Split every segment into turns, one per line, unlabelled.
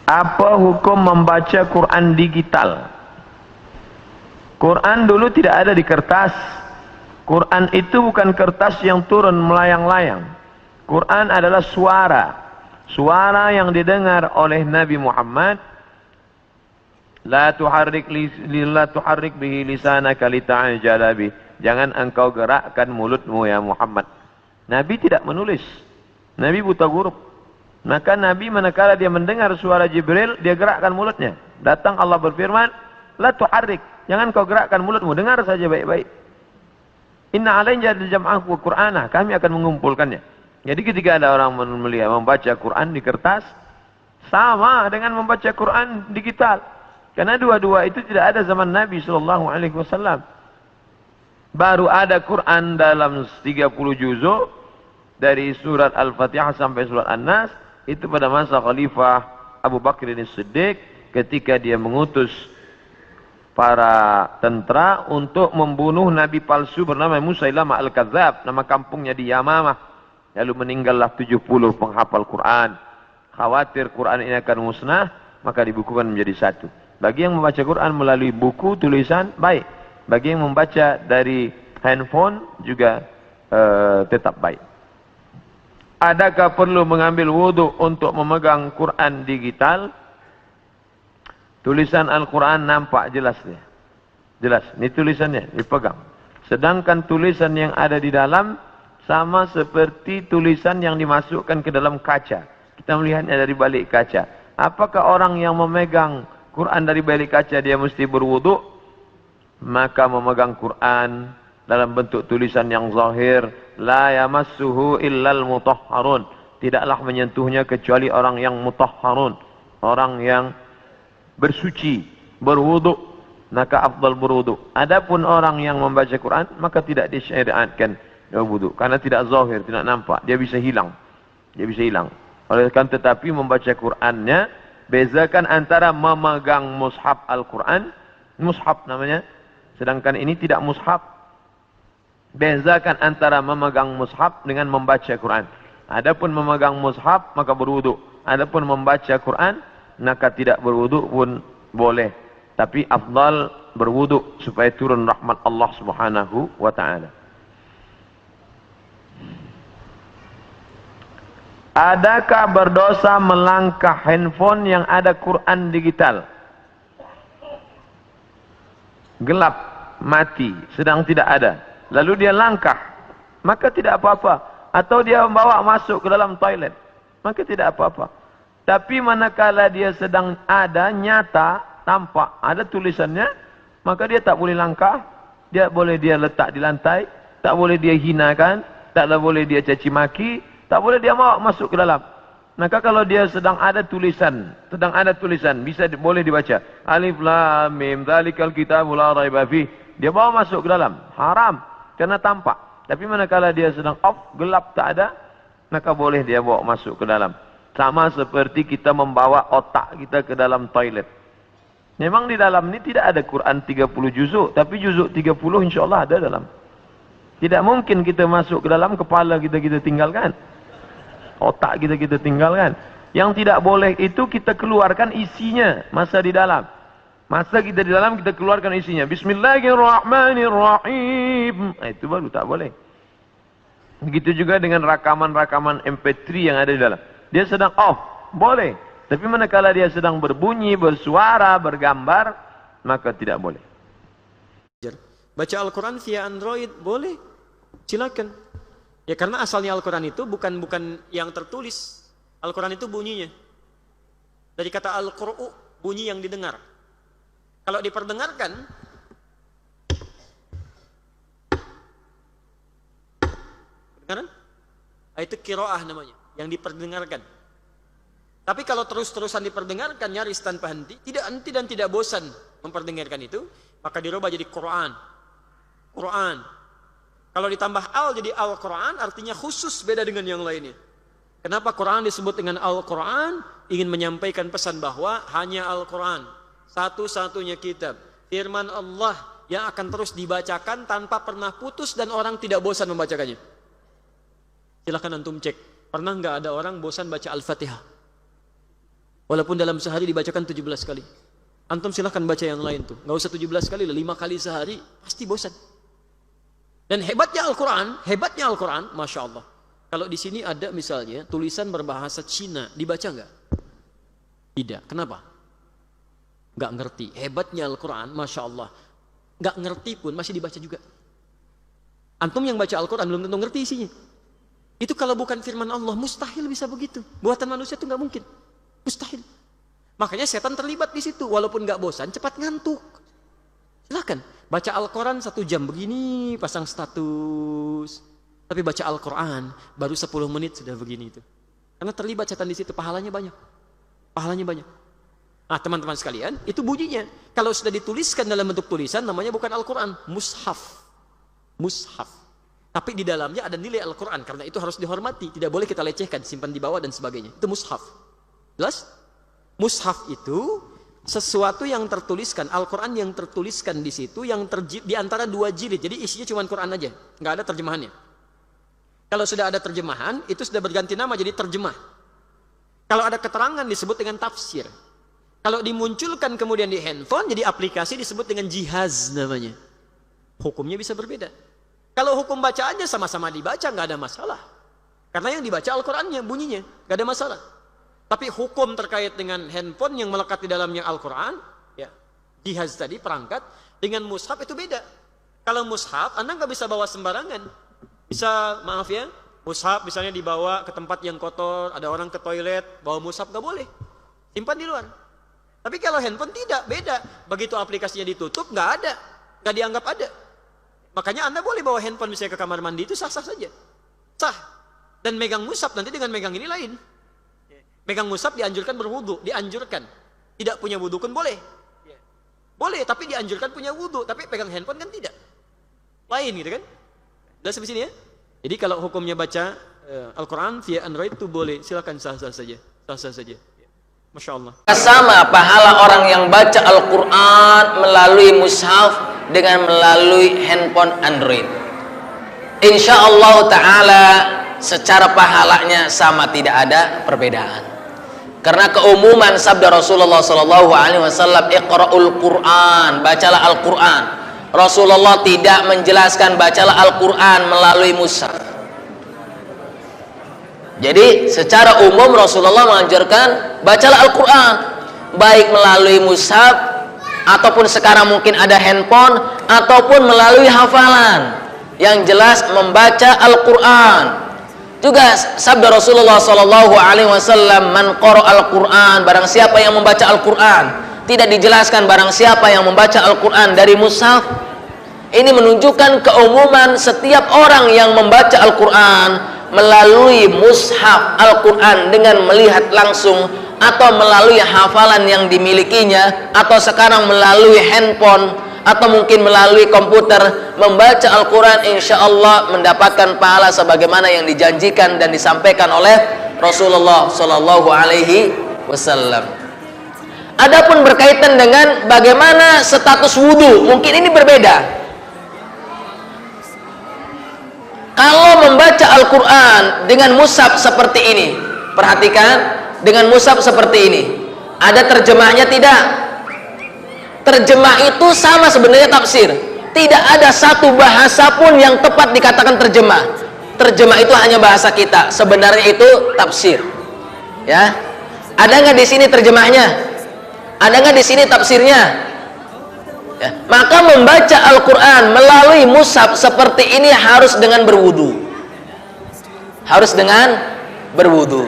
Apa hukum membaca Quran digital? Quran dulu tidak ada di kertas. Quran itu bukan kertas yang turun melayang-layang. Quran adalah suara. Suara yang didengar oleh Nabi Muhammad. La tuharrik bihi lisanaka lita'jala bih. Jangan engkau gerakkan mulutmu ya Muhammad. Nabi tidak menulis. Nabi buta huruf. Maka Nabi manakala dia mendengar suara Jibril, dia gerakkan mulutnya. Datang Allah berfirman, la tuharrik. Jangan kau gerakkan mulutmu, dengar saja baik-baik. Inna alaina jam'ahu wa Qur'anah. Kami akan mengumpulkannya. Jadi ketika ada orang melihat membaca Quran di kertas, sama dengan membaca Quran digital. Karena dua-dua itu tidak ada zaman Nabi SAW. Baru ada Quran dalam 30 juzuk dari surat Al-Fatihah sampai surat An-Nas itu pada masa Khalifah Abu Bakr As-Siddiq ketika dia mengutus para tentara untuk membunuh nabi palsu bernama Musailamah Al-Kadzab, nama kampungnya di Yamamah. Lalu meninggallah 70 penghafal Quran. Khawatir Quran ini akan musnah, maka dibukukan menjadi satu. Bagi yang membaca Quran melalui buku tulisan, baik. Bagi yang membaca dari handphone juga tetap baik. Adakah perlu mengambil wudhu untuk memegang Quran digital? Tulisan Al-Quran nampak jelas dia. Jelas, ini tulisannya, dipegang. Sedangkan tulisan yang ada di dalam sama seperti tulisan yang dimasukkan ke dalam kaca. Kita melihatnya dari balik kaca. Apakah orang yang memegang Quran dari balik kaca dia mesti berwudu? Maka memegang Quran dalam bentuk tulisan yang zahir, la yamassuhu illal mutahharun. Tidaklah menyentuhnya kecuali orang yang mutahharun, orang yang bersuci, berwudu, maka afdal berwudu. Adapun orang yang membaca Quran, maka tidak disyariatkan wudu karena tidak zahir, tidak nampak, dia bisa hilang. Dia bisa hilang. Oleh karena tetapi membaca Qurannya, bezakan antara memegang mushaf Al-Quran, mushaf namanya, sedangkan ini tidak mushaf. Bezakan antara memegang mushaf dengan membaca Quran. Adapun memegang mushaf maka berwudu. Adapun membaca Quran maka tidak berwudu pun boleh. Tapi afdal berwudu supaya turun rahmat Allah Subhanahu wa taala. Adakah berdosa melangkah handphone yang ada Quran digital? Gelap, mati, sedang tidak ada. Lalu dia langkah, maka tidak apa-apa. Atau dia membawa masuk ke dalam toilet, maka tidak apa-apa. Tapi manakala dia sedang ada, nyata, tampak, ada tulisannya, maka dia tak boleh langkah, dia boleh dia letak di lantai, tak boleh dia hinakan, tak boleh dia caci maki, tak boleh dia bawa masuk ke dalam. Maka kalau dia sedang ada tulisan, bisa boleh dibaca. Alif Lam Mim, dzalikal kitabul la raiba fih. Dia bawa masuk ke dalam, haram karena tampak. Tapi manakala dia sedang off, gelap, tak ada, maka boleh dia bawa masuk ke dalam. Sama seperti kita membawa otak kita ke dalam toilet. Memang di dalam ini tidak ada Quran 30 juzuk, tapi juzuk 30 insyaAllah ada dalam. Tidak mungkin kita masuk ke dalam, kepala kita tinggalkan. Otak kita tinggalkan. Yang tidak boleh itu kita keluarkan isinya, masa di dalam. Masa kita di dalam kita keluarkan isinya. Bismillahirrahmanirrahim. Nah, itu baru tak boleh. Begitu juga dengan rakaman-rakaman MP3 yang ada di dalam. Dia sedang off, boleh. Tapi manakala dia sedang berbunyi, bersuara, bergambar, maka tidak boleh.
Baca Al-Quran via Android, boleh. Silakan. Ya karena asalnya Al-Quran itu bukan yang tertulis. Al-Quran itu bunyinya. Dari kata Al-Qur'u, bunyi yang didengar. Kalau diperdengarkan, itu qiraah namanya, yang diperdengarkan. Tapi kalau terus-terusan diperdengarkan nyaris tanpa henti, tidak bosan memperdengarkan itu, maka dirubah jadi Quran. Quran. Kalau ditambah al jadi Al-Quran, artinya khusus, beda dengan yang lainnya. Kenapa Quran disebut dengan Al-Quran? Ingin menyampaikan pesan bahwa hanya Al-Quran, satu-satunya kitab, firman Allah yang akan terus dibacakan tanpa pernah putus dan orang tidak bosan membacakannya. Silahkan antum cek, pernah nggak ada orang bosan baca Al-Fatihah? Walaupun dalam sehari dibacakan 17 kali. Antum silahkan baca yang lain tuh. Nggak usah 17 kali lah, 5 kali sehari pasti bosan. Dan hebatnya Al-Quran, Masya Allah. Kalau di sini ada misalnya tulisan berbahasa Cina, dibaca nggak? Tidak. Kenapa? Nggak ngerti. Hebatnya Al-Quran, Masya Allah. Nggak ngerti pun masih dibaca juga. Antum yang baca Al-Quran belum tentu ngerti isinya. Itu kalau bukan firman Allah, mustahil bisa begitu. Buatan manusia itu nggak mungkin. Mustahil. Makanya setan terlibat di situ. Walaupun nggak bosan, cepat ngantuk. Silakan baca Al-Quran 1 jam begini, pasang status. Tapi baca Al-Quran baru 10 menit sudah begini itu. Karena terlibat setan di situ, pahalanya banyak. Pahalanya banyak. Nah, teman-teman sekalian, itu bunyinya. Kalau sudah dituliskan dalam bentuk tulisan, namanya bukan Al-Quran, mushaf. Mushaf. Tapi di dalamnya ada nilai Al-Quran, karena itu harus dihormati. Tidak boleh kita lecehkan, simpan di bawah dan sebagainya. Itu mushaf. Jelas? Mushaf itu sesuatu yang tertuliskan, Al-Quran yang tertuliskan di situ, yang di antara 2 jilid. Jadi isinya cuma Quran aja, nggak ada terjemahannya. Kalau sudah ada terjemahan, itu sudah berganti nama jadi terjemah. Kalau ada keterangan disebut dengan tafsir. Kalau dimunculkan kemudian di handphone, jadi aplikasi disebut dengan jihaz namanya. Hukumnya bisa berbeda. Kalau hukum bacaannya sama-sama dibaca, nggak ada masalah. Karena yang dibaca Al-Qurannya, bunyinya, nggak ada masalah. Tapi hukum terkait dengan handphone yang melekat di dalamnya Al-Quran, ya, jihaz tadi, perangkat, dengan mushaf itu beda. Kalau mushaf, Anda nggak bisa bawa sembarangan. Bisa, maaf ya, mushaf misalnya dibawa ke tempat yang kotor, ada orang ke toilet, bawa mushaf nggak boleh. Simpan di luar. Tapi kalau handphone tidak, beda. Begitu aplikasinya ditutup, nggak ada. Nggak dianggap ada. Makanya Anda boleh bawa handphone misalnya ke kamar mandi, itu sah-sah saja. Sah. Dan megang mushaf nanti dengan megang ini lain. Megang mushaf dianjurkan berwudu, dianjurkan. Tidak punya wudu pun boleh. Boleh, tapi dianjurkan punya wudu. Tapi pegang handphone kan tidak. Lain gitu kan. Jelas di sini ya. Jadi kalau hukumnya baca Al-Quran via Android itu boleh. Silakan sah-sah saja. Sah-sah saja. Masya Allah.
Sama pahala orang yang baca Al-Quran melalui mushaf dengan melalui handphone Android. Insya Allah Ta'ala secara pahalanya sama, tidak ada perbedaan. Karena keumuman sabda Rasulullah SAW, Iqra'ul Quran, bacalah Al-Quran. Rasulullah tidak menjelaskan bacalah Al-Quran melalui mushaf. Jadi secara umum Rasulullah mengajarkan bacalah Al-Quran, baik melalui mushaf ataupun sekarang mungkin ada handphone ataupun melalui hafalan. Yang jelas membaca Al-Quran. Juga sabda Rasulullah SAW, man qara Al-Quran, barang siapa yang membaca Al-Quran. Tidak dijelaskan barang siapa yang membaca Al-Quran dari mushaf. Ini menunjukkan keumuman setiap orang yang membaca Al-Quran melalui mushaf Al-Quran dengan melihat langsung atau melalui hafalan yang dimilikinya atau sekarang melalui handphone atau mungkin melalui komputer membaca Al-Quran, insya Allah mendapatkan pahala sebagaimana yang dijanjikan dan disampaikan oleh Rasulullah Sallallahu Alaihi Wasallam. Adapun berkaitan dengan bagaimana status wudhu, mungkin ini berbeda. Kalau membaca Al-Quran dengan mushaf seperti ini, perhatikan, dengan mushaf seperti ini, ada terjemahnya tidak? Terjemah itu sama sebenarnya tafsir. Tidak ada satu bahasa pun yang tepat dikatakan terjemah. Terjemah itu hanya bahasa kita. Sebenarnya itu tafsir. Ya, ada nggak di sini terjemahnya? Ada nggak di sini tafsirnya? Ya. Maka membaca Al-Quran melalui mushaf seperti ini harus dengan berwudu. Harus dengan berwudu.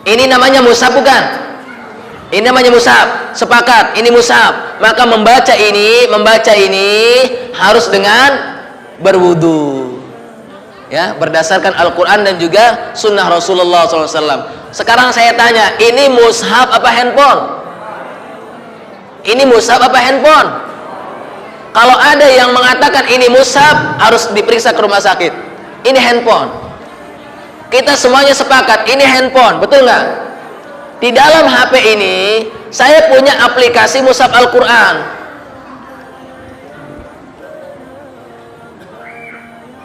Ini namanya mushaf bukan? Ini namanya mushaf. Sepakat, ini mushaf. Maka membaca ini harus dengan berwudu. Ya, berdasarkan Al-Quran dan juga sunnah Rasulullah SAW. Sekarang saya tanya, ini mushaf apa handphone? Ini mushaf apa handphone? Kalau ada yang mengatakan ini mushaf, harus diperiksa ke rumah sakit. Ini handphone. Kita semuanya sepakat, ini handphone, betul nggak? Di dalam HP ini, saya punya aplikasi mushaf Al-Quran.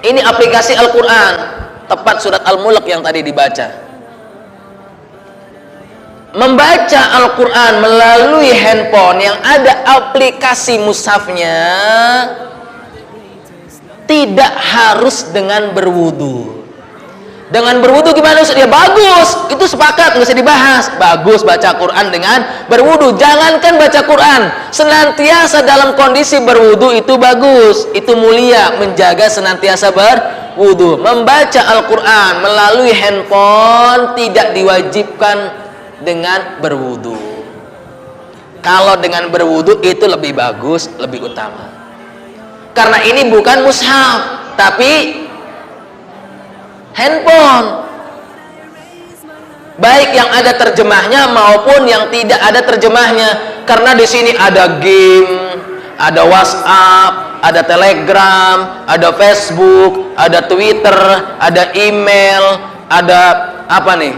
Ini aplikasi Al-Quran, tepat surat Al-Mulk yang tadi dibaca. membaca Al-Quran melalui handphone yang ada aplikasi mushafnya tidak harus dengan berwudu. Dengan berwudu gimana Ustaz? Ya bagus, itu sepakat, nggak usah dibahas. Bagus baca Quran dengan berwudu. Jangankan baca Quran, senantiasa dalam kondisi berwudu itu bagus, itu mulia, menjaga senantiasa berwudu. Membaca Al-Quran melalui handphone tidak diwajibkan dengan berwudu. Kalau dengan berwudu itu lebih bagus, lebih utama. Karena ini bukan mushaf, tapi handphone, baik yang ada terjemahnya maupun yang tidak ada terjemahnya. Karena di sini ada game, ada WhatsApp, ada Telegram, ada Facebook, ada Twitter, ada email, ada apa nih?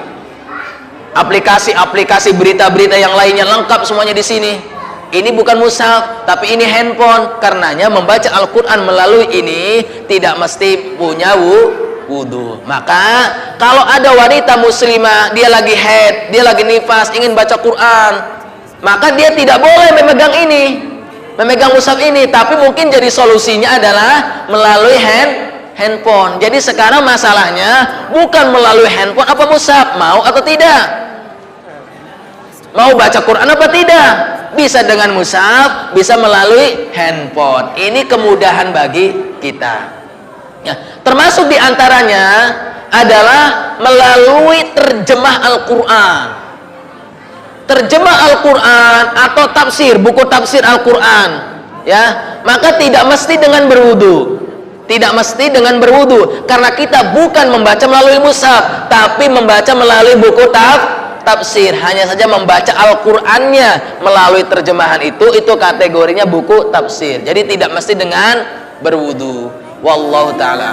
Aplikasi-aplikasi berita-berita yang lainnya, lengkap semuanya di sini. Ini bukan mushaf, tapi ini handphone. Karenanya membaca Al-Quran melalui ini tidak mesti punya wudu. Maka kalau ada wanita muslimah, dia lagi haid, dia lagi nifas, ingin baca Quran, maka dia tidak boleh memegang ini, memegang mushaf ini. Tapi mungkin jadi solusinya adalah melalui handphone. Jadi sekarang masalahnya bukan melalui handphone apa mushaf, mau atau tidak, mau baca Quran apa tidak, bisa dengan mushaf, bisa melalui handphone. Ini kemudahan bagi kita. Ya, termasuk diantaranya adalah melalui terjemah Al-Quran. Terjemah Al-Quran atau tafsir, buku tafsir Al-Quran, ya, maka tidak mesti dengan berwudu. Tidak mesti dengan berwudu, karena kita bukan membaca melalui mushaf, tapi membaca melalui buku tafsir. Hanya saja membaca Al-Qurannya melalui terjemahan itu kategorinya buku tafsir. Jadi tidak mesti dengan berwudu. Wallahu ta'ala.